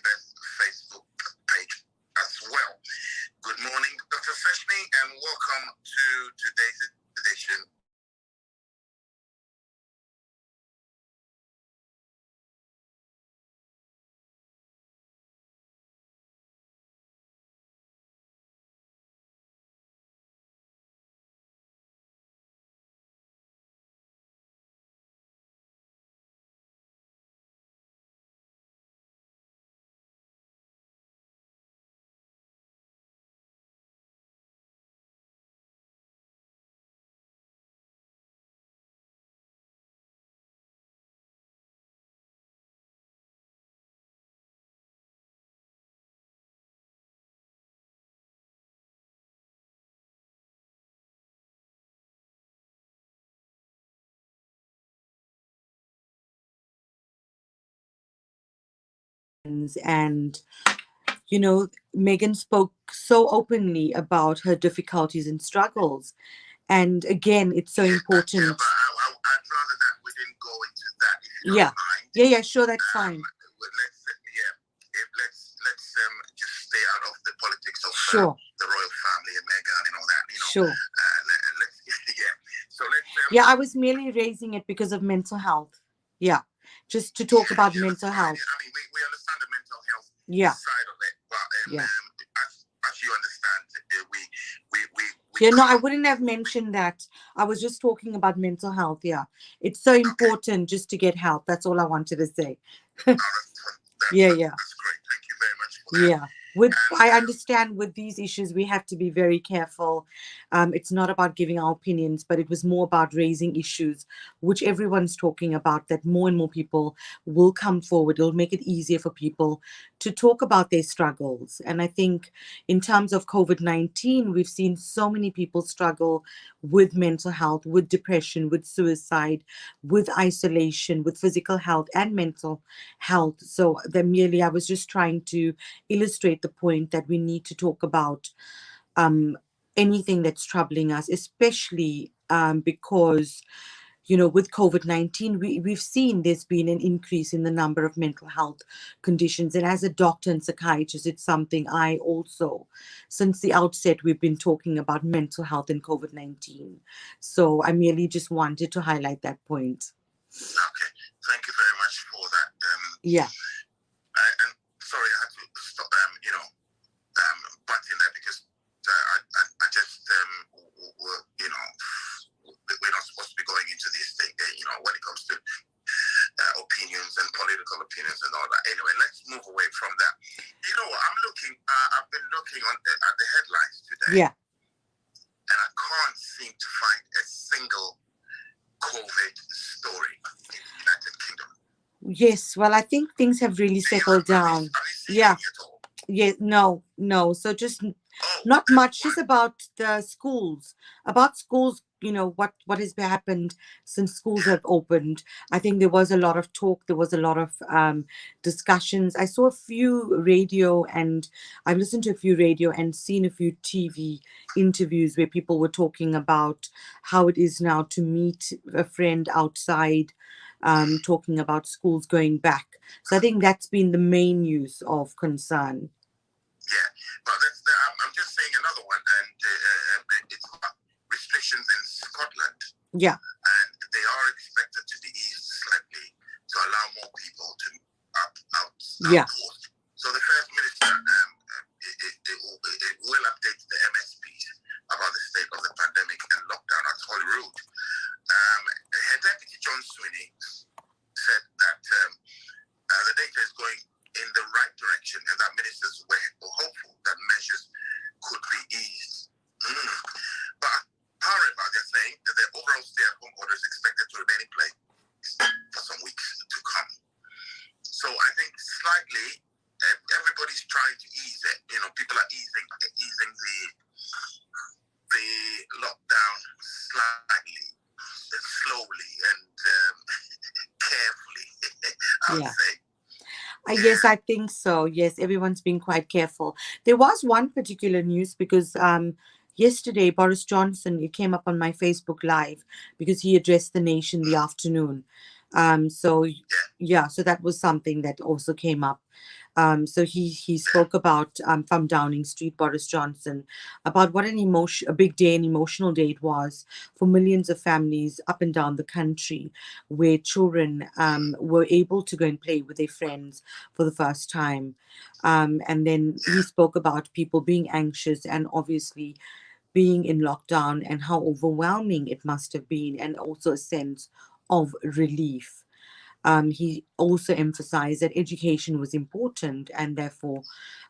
Beth Facebook page as well. Good morning, Dr. Freshme, and welcome to today's edition. And Megan spoke so openly about her difficulties and struggles, and again, it's so important. Yeah, but I'd rather that we didn't go into that, if you Yeah. don't mind. Yeah, sure, that's fine. Let's just stay out of the politics of Sure. the royal family and Meghan and all that. Sure. So let's. Yeah, I was merely raising it because of mental health. Yeah, just to talk about mental health. I mean, we understand the mental health Yeah. side of it, but Yeah. As you understand, we Yeah, no, I wouldn't have mentioned that. I was just talking about mental health. Yeah, it's so important just to get help. That's all I wanted to say. Yeah. That's great. Thank you very much for that. Yeah. I understand with these issues, we have to be very careful. It's not about giving our opinions, but it was more about raising issues, which everyone's talking about, that more and more people will come forward. It'll make it easier for people to talk about their struggles. And I think in terms of COVID-19, we've seen so many people struggle with mental health, with depression, with suicide, with isolation, with physical health and mental health. So I was just trying to illustrate the point that we need to talk about anything that's troubling us, especially because with COVID-19, we've seen there's been an increase in the number of mental health conditions. And as a doctor and psychiatrist, it's something I also, since the outset, we've been talking about mental health and COVID-19. So I merely just wanted to highlight that point. Okay, thank you very much for that. Yeah. And sorry, I had to stop. Butt in there because I just we're not supposed to be going into this thing. When it comes to opinions and political opinions and all that. Anyway, let's move away from that. You know what? I've been looking at the headlines today. Yeah. And I can't seem to find a single COVID story in the United Kingdom. Yes, well, I think things have really settled down. Yeah. Yeah, no. So just not much. Just about the schools. About schools, what has happened since schools have opened. I think there was a lot of talk. There was a lot of discussions. I saw a few radio, and I've listened to a few radio and seen a few TV interviews where people were talking about how it is now to meet a friend outside, talking about schools going back. So I think that's been the main news of concern. Yeah, but I'm just saying another one, and it's about restrictions in Scotland. Yeah. And they are expected to be eased slightly to allow more people to outdoors. Yeah. So the First Minister it will update the MSPs about the state of the pandemic and lockdown at Holyrood. Her deputy, John Sweeney, said that the data is going in the right direction and that ministers were hopeful that measures could be eased. But however, they're saying that the overall stay-at-home order is expected to remain in place for some weeks to come. So I think slightly everybody's trying to ease it. People are easing the lockdown slightly, slowly, and carefully. I would say. Yes, I think so. Yes, everyone's been quite careful. There was one particular news because yesterday Boris Johnson, it came up on my Facebook Live because he addressed the nation in the afternoon. So that was something that also came up. So he spoke about from Downing Street, Boris Johnson, about what a big day, an emotional day it was for millions of families up and down the country, where children were able to go and play with their friends for the first time. And then he spoke about people being anxious and obviously being in lockdown and how overwhelming it must have been, and also a sense of relief. He also emphasized that education was important, and therefore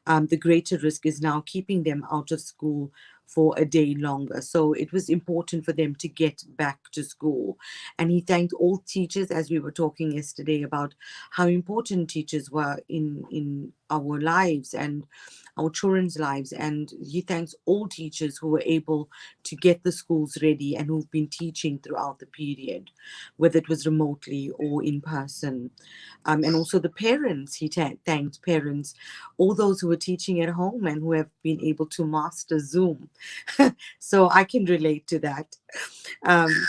the greater risk is now keeping them out of school for a day longer. So it was important for them to get back to school. And he thanked all teachers, as we were talking yesterday about how important teachers were in our lives and our children's lives. And he thanks all teachers who were able to get the schools ready and who've been teaching throughout the period, whether it was remotely or in person. And also the parents, he thanked parents, all those who were teaching at home and who have been able to master Zoom. So I can relate to that.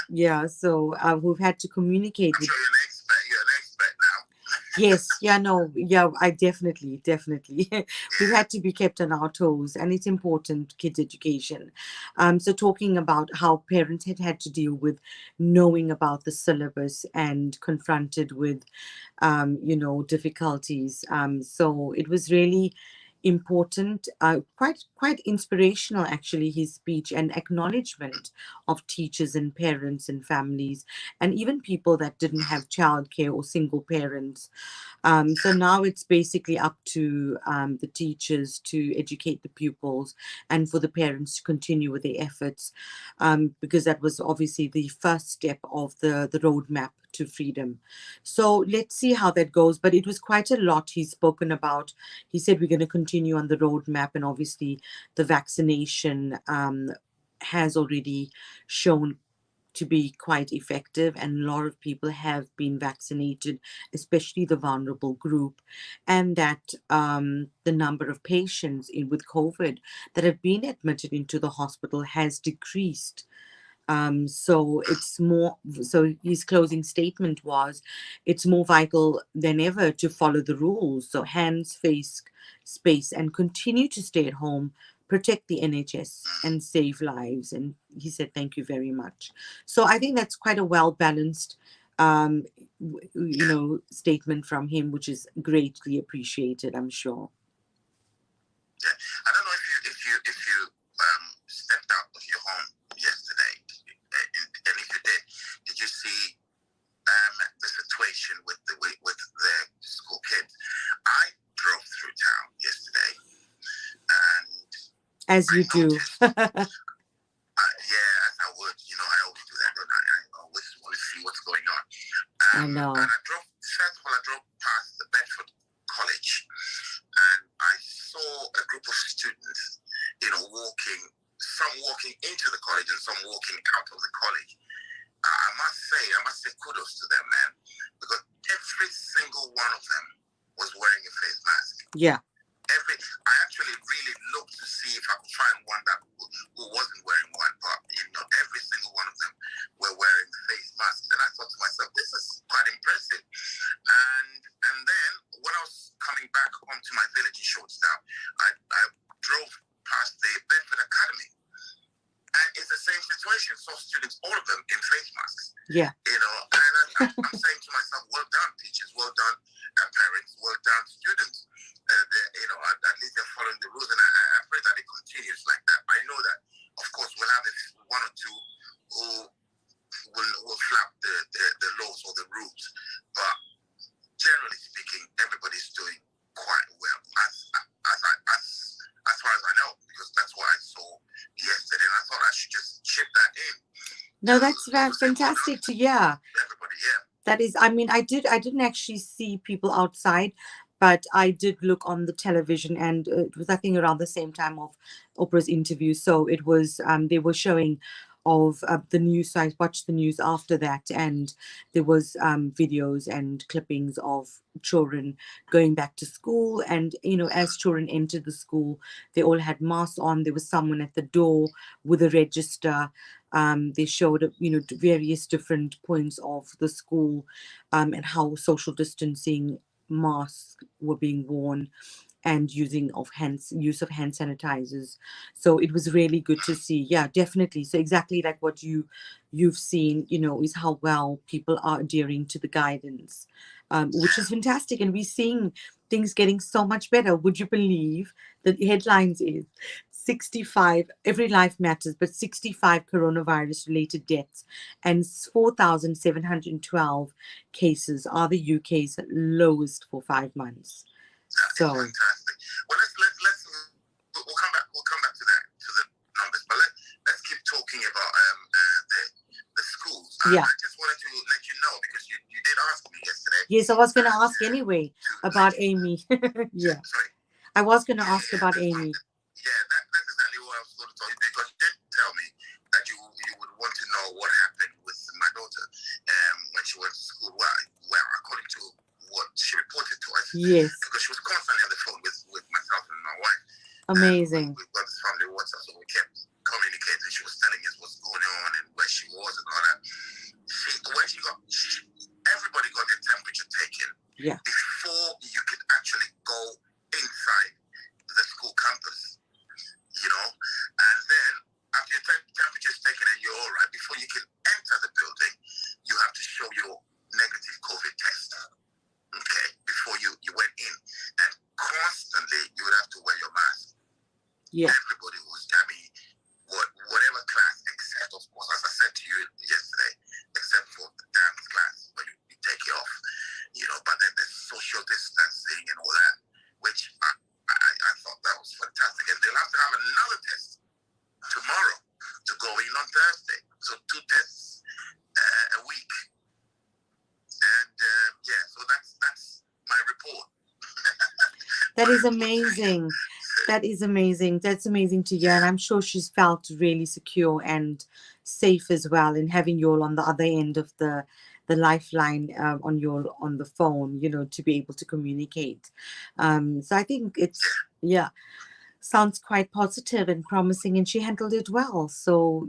Yeah, so we've had to communicate I'm with. sure you're an expert now. Yes, yeah, no, yeah, I definitely. We've had to be kept on our toes, and it's important, kids' education. So talking about how parents had to deal with knowing about the syllabus and confronted with, difficulties. So it was really important, quite inspirational, actually, his speech and acknowledgement of teachers and parents and families, and even people that didn't have childcare or single parents. So now it's basically up to the teachers to educate the pupils and for the parents to continue with their efforts, because that was obviously the first step of the roadmap to freedom. So let's see how that goes. But it was quite a lot he's spoken about. He said we're going to continue on the roadmap, and obviously the vaccination has already shown to be quite effective, and a lot of people have been vaccinated, especially the vulnerable group, and that the number of patients with COVID that have been admitted into the hospital has decreased. So it's more, so his closing statement was, it's more vital than ever to follow the rules. So hands, face, space, and continue to stay at home, protect the NHS and save lives. And he said, thank you very much. So I think that's quite a well-balanced, statement from him, which is greatly appreciated, I'm sure. Yeah. I don't know if you stepped out of your home yesterday, and if you did you see the situation with the school kids? I drove through town yesterday, and as you do. Yeah, as I would, I always do that, don't I? I always want to see what's going on. I know. And I drove past the Bedford College, and I saw a group of students, some walking into the college and some walking out of the college. I must say kudos to them, man, because every single one of them was wearing a face mask. Yeah. I actually really looked to see if I could find one who wasn't wearing one, but every single one of them were wearing face masks, and I thought to myself, this is quite impressive. And then when I was coming back home to my village in Shortstown, I drove past the Bedford Academy, and it's the same situation. Saw students, all of them in face masks. Yeah. And I'm saying to myself, well done, teachers, well done, parents, well done, students. At least they're following the rules, and I pray that it continues like that. I know that, of course, we'll have one or two who will flap the laws or the rules, but generally speaking, everybody's doing quite well, as far as I know, because that's what I saw yesterday, and I thought I should just chip that in. No, that's fantastic to hear. Everybody, yeah. That is, I mean, I didn't actually see people outside, but I did look on the television, and it was, I think, around the same time of Oprah's interview. So it was, they were showing of the news. So I watched the news after that, and there was videos and clippings of children going back to school. And, as children entered the school, they all had masks on. There was someone at the door with a register. They showed, various different points of the school, and how social distancing masks were being worn and use of hand sanitizers. So it was really good to see. Yeah, definitely. So exactly like what you've seen, is how well people are adhering to the guidance, which is fantastic. And we're seeing things getting so much better. Would you believe the headlines is 65, every life matters, but 65 coronavirus related deaths and 4,712 cases are the UK's lowest for 5 months. That is So fantastic. Well, let's we'll come back to that, to the numbers, but let's keep talking about the schools. yeah. I just wanted to let you know, because you did ask me yesterday. Yes, I was going to ask anyway about Amy. Yeah, Sorry. I was going to ask about Amy. That's exactly what I was going to tell you, because you did tell me that you would want to know what happened with my daughter when she went to school. Well, according to what she reported to us, Yes, because she was constantly on the phone with myself and my wife. amazing. We've got this family WhatsApp, so we kept communicating. She was telling us what's going on and where she was and all that. Everybody got their temperature taken Yeah, before you could actually go inside the school campus, and then after your temperature is taken and you're all right, before you can enter the building, you have to show your negative COVID test, okay, before you went in. And constantly you would have to wear your mask. yeah, Everybody was, whatever class, except, of course, as I said to you yesterday, except for the dance class, where you take it off, but then there's social distancing and all that, which I thought that was fantastic. And they'll have to have another test tomorrow to go in on Thursday. So 2 tests a week. And so that's my report. that is amazing. That is amazing. That's amazing to hear. And I'm sure she's felt really secure and safe as well in having you all on the other end of the lifeline on the phone, to be able to communicate. So I think yeah, sounds quite positive and promising, and she handled it well. So,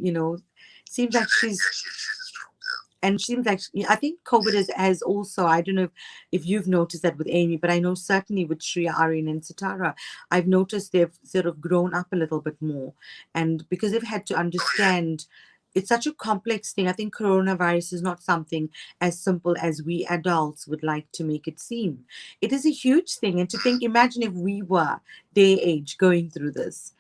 seems like she's She's a strong girl. and seems like I think COVID has also, I don't know if you've noticed that with Amy, but I know certainly with Shreya, Aryan, and Sitara, I've noticed they've sort of grown up a little bit more. And because they've had to understand it's such a complex thing, I think coronavirus is not something as simple as we adults would like to make it seem. It is a huge thing. And to think, imagine if we were their age going through this.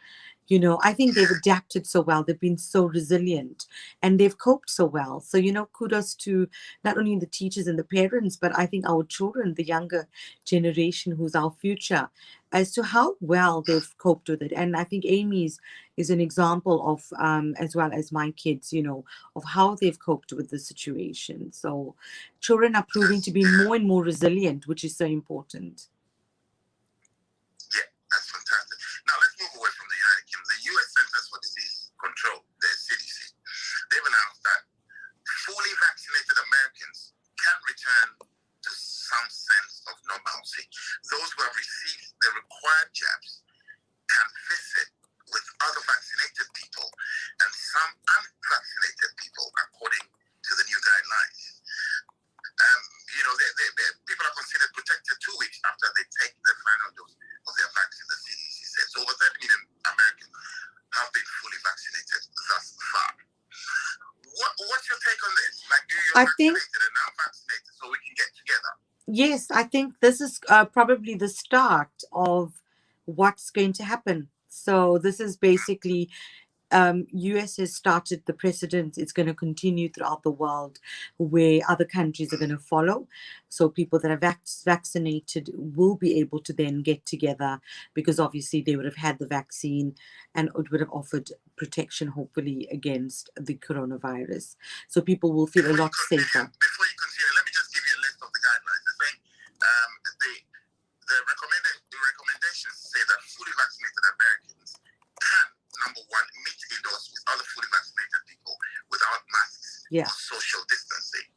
I think they've adapted so well. They've been so resilient and they've coped so well. So, kudos to not only the teachers and the parents, but I think our children, the younger generation who's our future, as to how well they've coped with it. And I think Amy's is an example of, as well as my kids, of how they've coped with the situation. So children are proving to be more and more resilient, which is so important. Yeah, that's fantastic. Now let's move away from the United Kingdom. The U.S. Centers for Disease Control, the CDC, they've announced that fully vaccinated Americans can return to some sense of normalcy. Those who have received the required jabs can visit with other vaccinated people and some unvaccinated people, according to the new guidelines. People are considered protected 2 weeks after they take the final dose of their vaccine, the CDC said. So over 30 million Americans have been fully vaccinated thus far. What's your take on this? Like, do you vaccinated and unvaccinated so we can get together? Yes, I think this is probably the start of what's going to happen. So this is basically US has started the precedent. It's going to continue throughout the world where other countries are going to follow. So people that are vaccinated will be able to then get together because obviously they would have had the vaccine and it would have offered protection, hopefully, against the coronavirus. So people will feel a lot safer. Before you continue, let me just give you a list of the guidelines. They're saying the recommendations say that fully vaccinated Americans can, number one, meet indoors with other fully vaccinated people without masks or social distancing.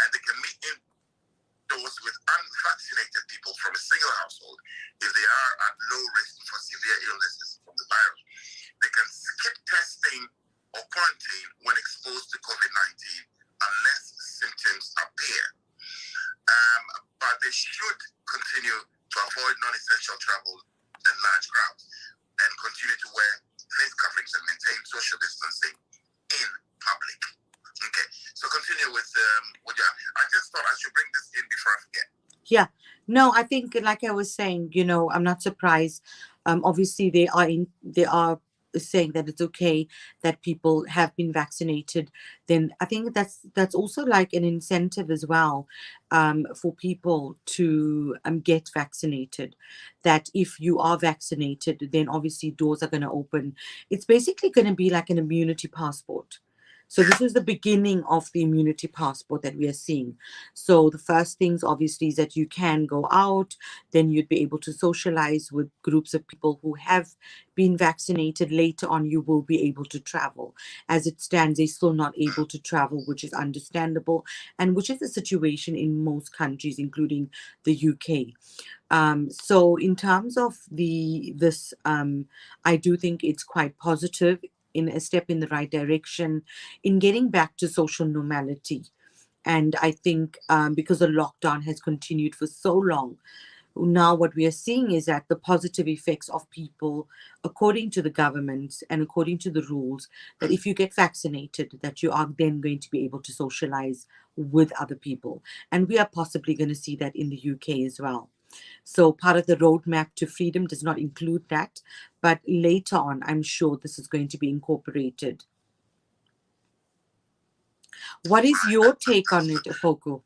And they can meet indoors with unvaccinated people from a single household if they are at low risk for severe illnesses from the virus. They can skip testing or quarantine when exposed to COVID-19 unless symptoms should continue to avoid non-essential travel and large crowds, and continue to wear face coverings and maintain social distancing in public. Okay, so continue with your. I just thought I should bring this in before I forget. Yeah. No, I think, like I was saying, I'm not surprised. Obviously, they are saying that it's okay that people have been vaccinated. Then I think that's also like an incentive as well, for people to get vaccinated. That if you are vaccinated, then obviously doors are going to open. It's basically going to be like an immunity passport. So this is the beginning of the immunity passport that we are seeing. So the first things obviously is that you can go out, then you'd be able to socialize with groups of people who have been vaccinated. Later on, you will be able to travel. As it stands, they're still not able to travel, which is understandable, and which is the situation in most countries, including the UK. So in terms of this, I do think it's quite positive, in a step in the right direction in getting back to social normality. And I think because the lockdown has continued for so long, now what we are seeing is that the positive effects of people, according to the government and according to the rules, that if you get vaccinated, that you are then going to be able to socialize with other people. And we are possibly going to see that in the UK as well. So part of the roadmap to freedom does not include that, but later on, I'm sure this is going to be incorporated. What is your take on it, Opoku?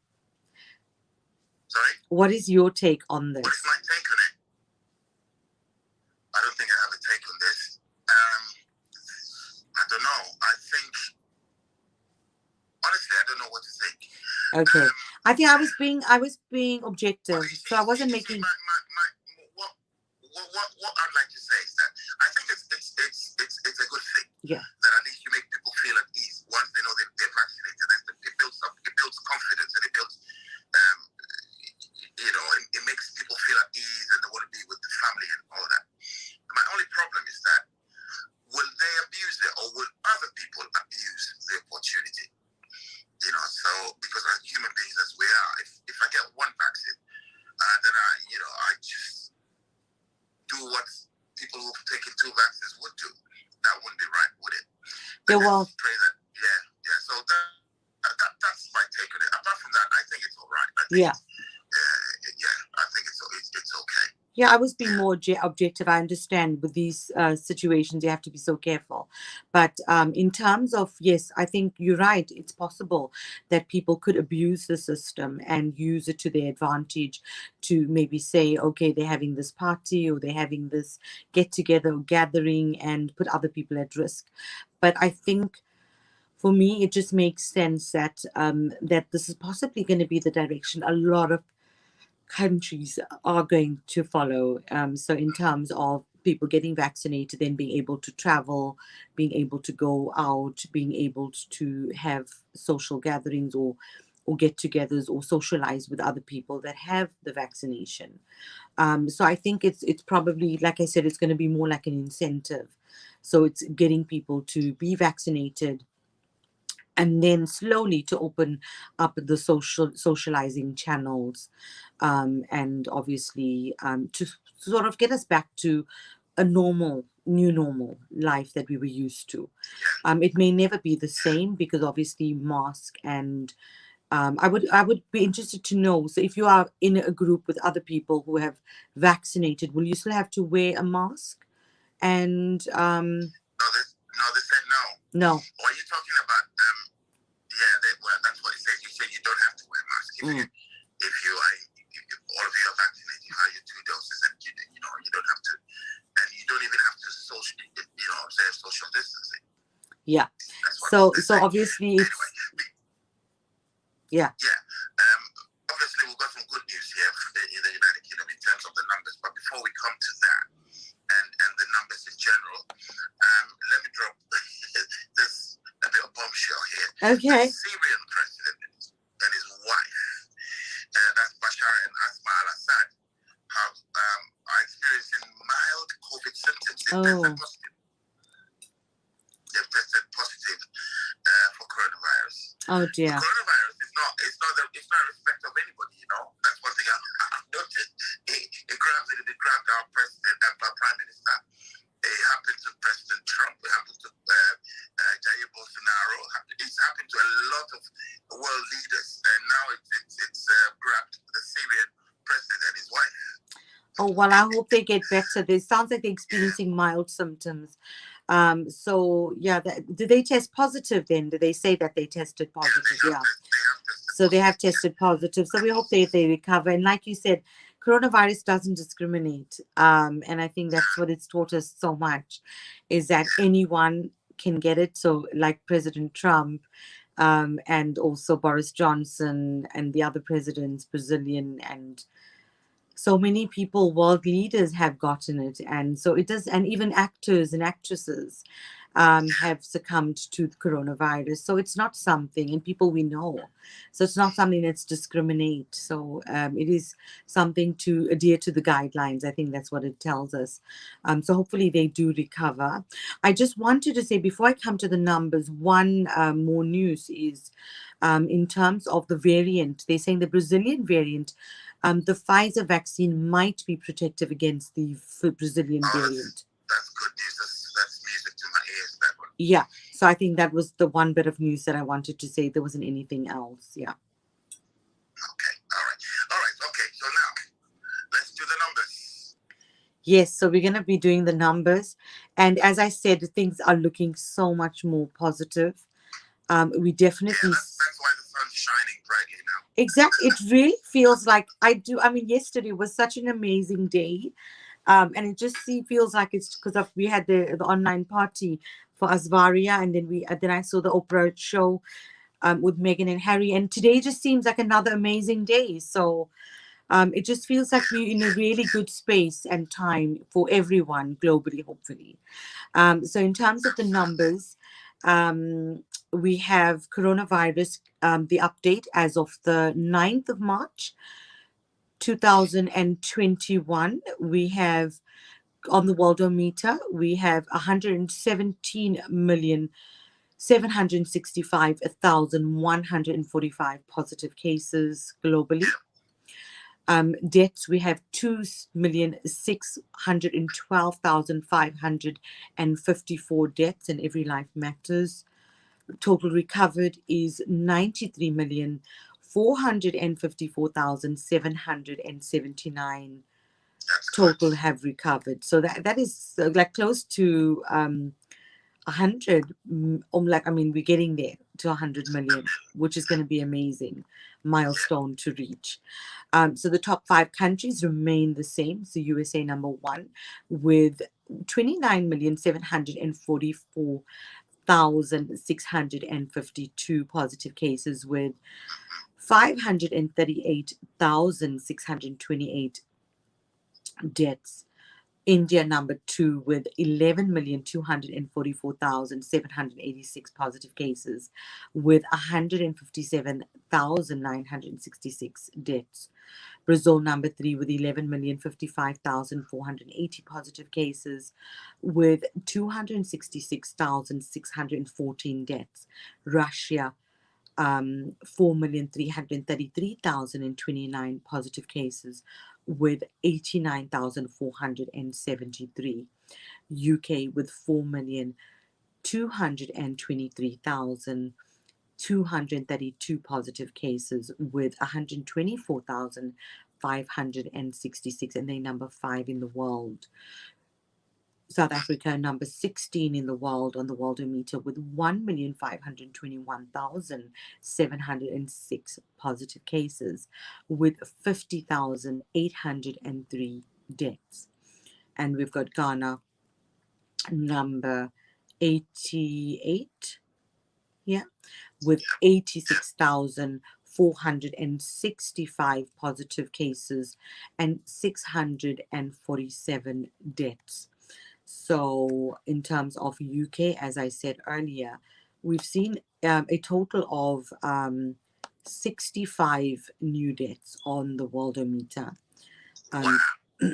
Sorry? What is your take on this? What is my take on it? I don't think I have a take on this. I don't know. I think, honestly, I don't know what to think. Okay. I think I was being objective, so I wasn't making. What I'd like to say is that I think it's a good thing. Yeah. That at least you make people feel at ease once they know they're vaccinated. It builds confidence, and it builds, it makes people feel at ease and they want to be with the family and all that. My only problem is that will they abuse it, or will other people abuse the opportunity? So because as human beings as we are, if I get one vaccine, then I just do what people who've taken 2 vaccines would do. That wouldn't be right, would it? Yeah, well, Pray that, yeah. So that's my take on it. Apart from that, I think it's all right. I think I think it's okay. Yeah, I was being more objective. I understand with these situations, you have to be so careful. But in terms of, yes, I think you're right. It's possible that people could abuse the system and use it to their advantage to maybe say, okay, they're having this party or they're having this get together or gathering and put other people at risk. But I think for me, it just makes sense that that this is possibly going to be the direction a lot of countries are going to follow. So in terms of people getting vaccinated, then being able to travel, being able to go out, being able to have social gatherings or get-togethers or socialize with other people that have the vaccination. So I think it's probably, like I said, it's going to be more like an incentive. So it's getting people to be vaccinated, and then slowly to open up the socializing channels, and obviously to sort of get us back to a new normal life that we were used to. It may never be the same because obviously mask and I would be interested to know. So if you are in a group with other people who have vaccinated, will you still have to wear a mask? And No, they said no. No. What are you talking about? That's what it says. You said you don't have to wear a mask if all of you are vaccinated. You have your 2 doses, and you don't have to, and you don't even have to observe social distancing. Yeah. So obviously it's yeah. Obviously we've got some good news here in the United Kingdom in terms of the numbers. But before we come to that and the numbers in general, let me drop this a bit of bombshell here. Okay. The Syrian president and his wife, that's Bashar and Asma al-Assad, are experiencing mild COVID symptoms. They've tested positive for coronavirus. Oh dear. Coronavirus is not a respect of anybody. That's one thing I've about it. They grabbed our president, our prime minister. It happened to President Trump. It happened to Jair Bolsonaro. It's happened to a lot of world leaders, and now it's grabbed the Syrian president and his wife. Oh, well, I hope they get better. It sounds like they're experiencing mild symptoms. So, yeah, did they test positive then? Did they say that they tested positive? Yeah. So they have tested positive. So we hope they recover. And like you said, coronavirus doesn't discriminate. And I think that's what it's taught us so much, is that anyone can get it. So like President Trump, and also Boris Johnson and the other presidents, Brazilian, and so many people, world leaders, have gotten it. And so it does, and even actors and actresses have succumbed to the coronavirus. So it's not something, and people we know. So it's not something that's discriminate. So it is something to adhere to the guidelines. I think that's what it tells us. So hopefully they do recover. I just wanted to say, before I come to the numbers, one more news is in terms of the variant. They're saying the Brazilian variant, the Pfizer vaccine might be protective against the Brazilian variant. That's good news. That's music to my ears, that one. Yeah. So I think that was the one bit of news that I wanted to say. There wasn't anything else. Yeah. Okay. All right. Okay. So now let's do the numbers. Yes. So we're going to be doing the numbers. And as I said, things are looking so much more positive. We definitely... Yeah, that's why the sun's shining brightly now. Exactly. It really feels like yesterday was such an amazing day. And it just feels like it's because we had the online party for Asvaria, and then I saw the Oprah show with Meghan and Harry, and today just seems like another amazing day. So it just feels like we're in a really good space and time for everyone globally, hopefully. So in terms of the numbers, we have coronavirus, the update as of the 9th of March, 2021. We have on the Worldometer, we have 117,765,145 positive cases globally. Deaths, we have 2,612,554 deaths, and every life matters. Total recovered is 93,454,779 total have recovered. So that is like close to 100. We're getting there to 100 million, which is going to be amazing milestone to reach. So the top 5 countries remain the same. So USA number 1 with 29,744,652 positive cases, with 538,628 deaths. India number 2 with 11,244,786 positive cases, with 157,966 deaths. Brazil number 3 with 11,055,480 positive cases, with 266,614 deaths. Russia 4,333,029 positive cases, with 89,473. UK with 4,223,232 positive cases, with 124,566, and they're number 5 in the world. South Africa number 16 in the world on the Worldometer, with 1,521,706 positive cases, with 50,803 deaths. And we've got Ghana number 88, with 86,465 positive cases and 647 deaths. So in terms of UK, as I said earlier, we've seen a total of 65 new deaths on the Worldometer.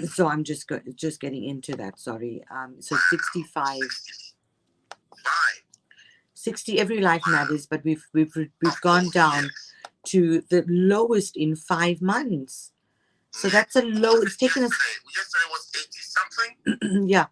So I'm just getting into that. Sorry. So 65, 60. Every life matters, but we've gone down to the lowest in 5 months. So that's a low. It's taken us. Yesterday was 80 something. Yeah,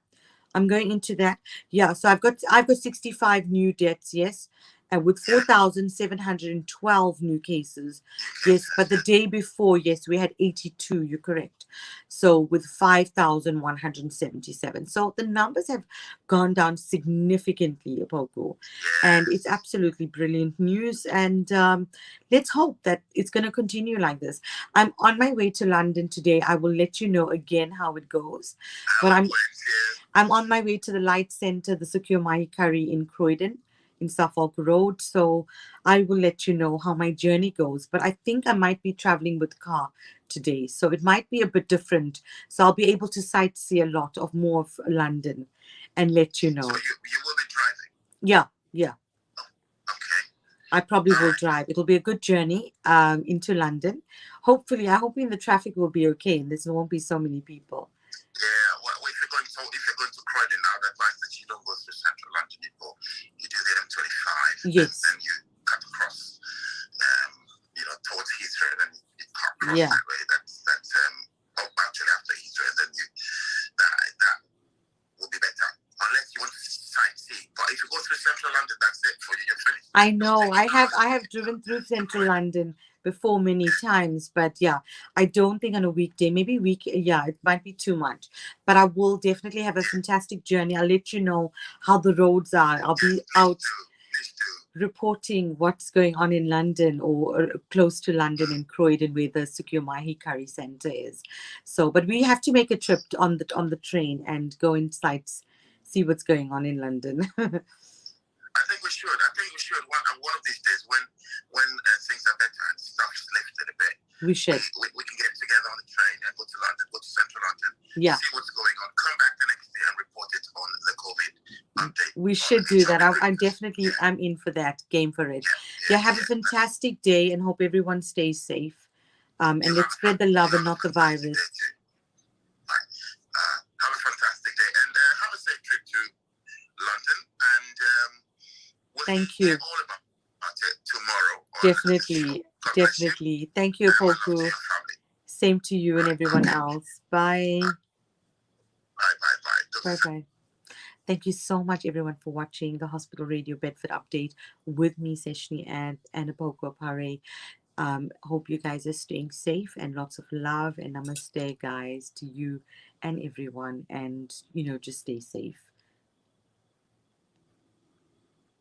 I'm going into that. Yeah, so I've got 65 new deaths, yes, and with 4,712 new cases, yes. But the day before, yes, we had 82. You're correct. So with 5,177. So the numbers have gone down significantly, Opoku, and it's absolutely brilliant news. And let's hope that it's going to continue like this. I'm on my way to London today. I will let you know again how it goes. But I'm on my way to the Light Center, the Secure Mahi Curry in Croydon, in Suffolk Road. So I will let you know how my journey goes. But I think I might be traveling with car today. So it might be a bit different. So I'll be able to sightsee a lot of more of London and let you know. So you will be driving? Yeah, yeah. Okay. I probably will drive. It'll be a good journey into London. Hopefully, I hope the traffic will be okay and there won't be so many people. Yeah, well, if you're going to Croydon now, the advice that you don't go through central London, you do the M25, yes, and you cut across, towards Heathrow, and then you cut across yeah. that way. That's actually after Heathrow, and then that will be better. Unless you want to sightsee, but if you go through central London, that's it for you. You're finished. I know. I have driven through central London before many times, but yeah, I don't think on a weekday, maybe it might be too much, but I will definitely have a fantastic journey. I'll let you know how the roads are. I'll be out reporting what's going on in London or close to London in Croydon, where the Secure Mahi Curry Center is. So, but we have to make a trip on the train and go inside, see what's going on in London. I think we should. One of these days, when things are better and stuff's lifted a bit, we should. We can get together on the train and go to London, go to central London, yeah. see what's going on, come back the next day and report it on the COVID update. We should do that. I'm in for that. Game for it. Have a fantastic day and hope everyone stays safe. And let's spread the love and not the virus. Have a fantastic day and have a safe trip to London. And we'll thank you. All about it tomorrow. Definitely. Thank you, Opoku. Same to you and everyone else. Bye. Bye. Thank you so much, everyone, for watching the Hospital Radio Bedford update with me, Seshni, and Opoku Apare. Hope you guys are staying safe and lots of love and namaste, guys, to you and everyone. And, just stay safe.